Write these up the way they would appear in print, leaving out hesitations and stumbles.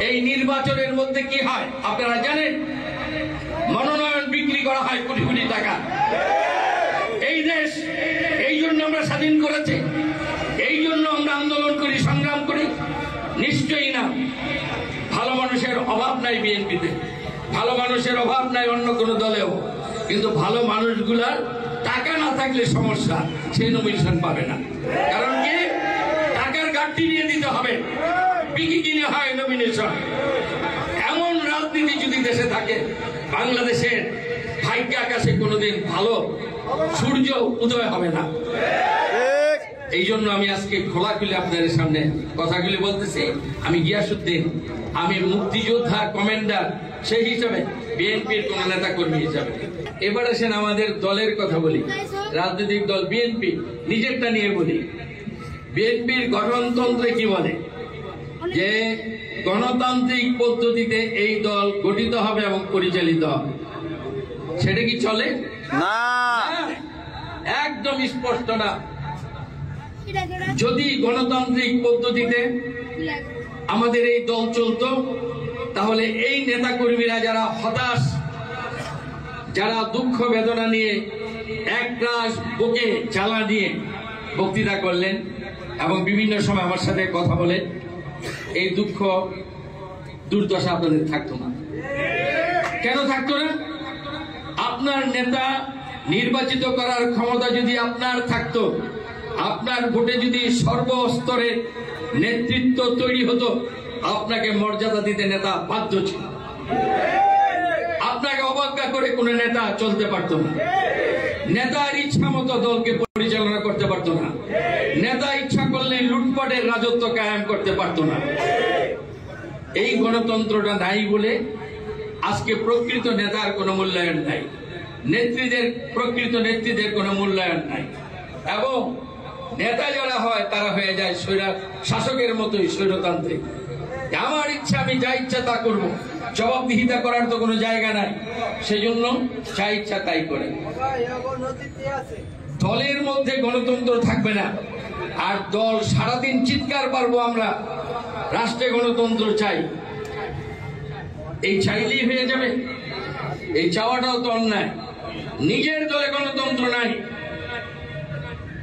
এই নির্বাচনের মধ্যে কি হয় আপনারা জানেন? মনোনয়ন বিক্রি করা হয় কোটি কোটি টাকা। এই দেশ এই জন্য আমরা স্বাধীন করেছি, এই জন্য আমরা আন্দোলন করি, সংগ্রাম করি? নিশ্চয়ই না। ভালো মানুষের অভাব নাই বিএনপিতে, ভালো মানুষের অভাব নাই অন্য কোনো দলেও, কিন্তু ভালো মানুষগুলার টাকা না থাকলে সমস্যা, সেই নমিনেশন পাবে না। কারণ কি? টাকার ঘাটতি নিয়ে দিতে হবে, বিকি কিনে হয় নমিনেশন। এমন রাজনীতি যদি দেশে থাকে, বাংলাদেশের ভাগ্য আকাশে কোনোদিন ভালো সূর্য উদয় হবে না। এই জন্য আমি আজকে খোলাখুলি আপনাদের সামনে কথাগুলি বলতেছি। আমি গিয়াসউদ্দিন, আমি মুক্তিযোদ্ধা কমান্ডার, সেই হিসাবে বিএনপির কোন নেতা কর্মী হিসাবে। এবার আসেন আমাদের দলের কথা বলি। রাজনৈতিক দল বিএনপি, নিজেরটা নিয়ে বলি। বিএনপির গঠনতন্ত্রে কি বলে? যে গণতান্ত্রিক পদ্ধতিতে এই দল গঠিত হবে এবং পরিচালিত হবে। সেটা কি চলে? না, একদম স্পষ্ট না। যদি গণতান্ত্রিক পদ্ধতিতে আমাদের এই দল চলতো, তাহলে এই নেতা কর্মীরা যারা হতাশ, যারা দুঃখ বেদনা নিয়ে একরাশ বুকে জ্বালা নিয়ে বক্তৃতা করলেন এবং বিভিন্ন সময় আমার সাথে কথা বলে, এই দুঃখ দুর্দশা আপনাদের থাকতো না। কেন থাকতো না? আপনার নেতা নির্বাচিত করার ক্ষমতা যদি আপনার থাকতো, আপনার ভোটে যদি সর্বস্তরে নেতৃত্ব তৈরি হতো, আপনাকে মর্যাদা দিতে নেতা বাধ্য ছিল। আপনাকে অবজ্ঞা করে কোন নেতা চলতে পারত না। নেতার ইচ্ছা মতো দলকে পরিচালনা করতে পারত না। নেতা ইচ্ছা করলে লুটপাটের রাজত্ব কায়েম করতে পারত না। এই গণতন্ত্রটা নাই বলে আজকে প্রকৃত নেতার কোনো মূল্যায়ন নাই, প্রকৃত নেত্রীদের কোনো মূল্যায়ন নাই, এবং নেতা যারা হয় তারা হয়ে যায় শাসকের মতোই স্বৈরতান্ত্রিক। আমার ইচ্ছা, আমি যা ইচ্ছা তা করবো, জবাবদিহিতা করার তো কোনো জায়গা নাই, সেজন্য যা ইচ্ছা তাই করে। দলের মধ্যে গণতন্ত্র থাকবে না। আর দল সারাদিন চিৎকার পারবো আমরা রাষ্ট্রে গণতন্ত্র চাই, এই চাইলেই হয়ে যাবে? এই চাওয়াটাও তো অন্যায়। নিজের দলে গণতন্ত্র নাই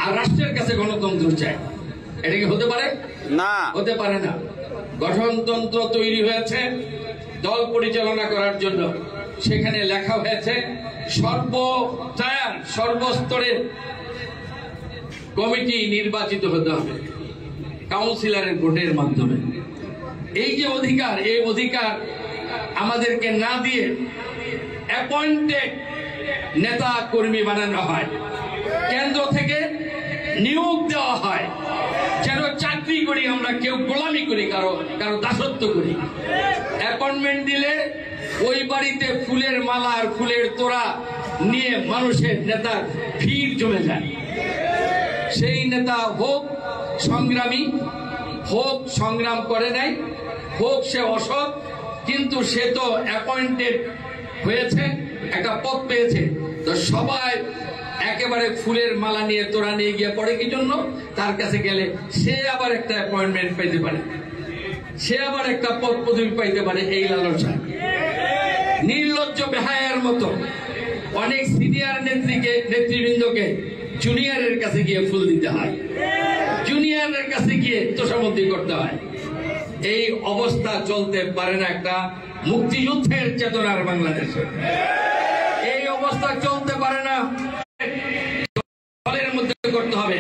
আর রাষ্ট্রের কাছে গণতন্ত্র চাই, এটা কি হতে পারে? না, হতে পারে না। গঠনতন্ত্র তৈরি হয়েছে দল পরিচালনা করার জন্য। সেখানে লেখা হয়েছে সর্বস্তরের কমিটি নির্বাচিত হতে হবে কাউন্সিলরের ভোটের মাধ্যমে। এই যে অধিকার, এই অধিকার আমাদেরকে না দিয়ে অ্যাপয়েন্টেড নেতা কর্মী বানানো হয়, কেন্দ্র থেকে নিয়োগ দেওয়া হয়, যেন চাকরি করি আমরা, কেউ গোলামি করি, কারো দাসত্ব করি। অ্যাপয়েন্টমেন্ট দিলে ওই বাড়িতে ফুলের মালা আর ফুলের তোড়া নিয়ে মানুষের নেতার ভিড় জমে যায়। সেই নেতা হোক সংগ্রামী, হোক সংগ্রাম করে নাই, হোক সে অসৎ, কিন্তু সে তো অ্যাপয়েন্টেড হয়েছে, একটা পদ পেয়েছে, তো সবাই একেবারে ফুলের মালা নিয়ে তোরা নিয়ে গিয়ে পড়ে কি জন্য? তার কাছে গেলে সে আবার একটা অ্যাপয়েন্টমেন্ট পাইতে পারে, সে আবার একটা পদ পদবি পাইতে পারে। এই লালসা নির্লজ্জ বেহায়ার মতো অনেক সিনিয়র নেতৃবৃন্দকে জুনিয়রের কাছে গিয়ে ফুল দিতে হয়, জুনিয়রের কাছে গিয়ে তোষামতি করতে হয়। এই অবস্থা চলতে পারে না একটা মুক্তিযুদ্ধের চেতনার বাংলাদেশে। এই অবস্থা চলতে পারে না। দলের মধ্যে করতে হবে।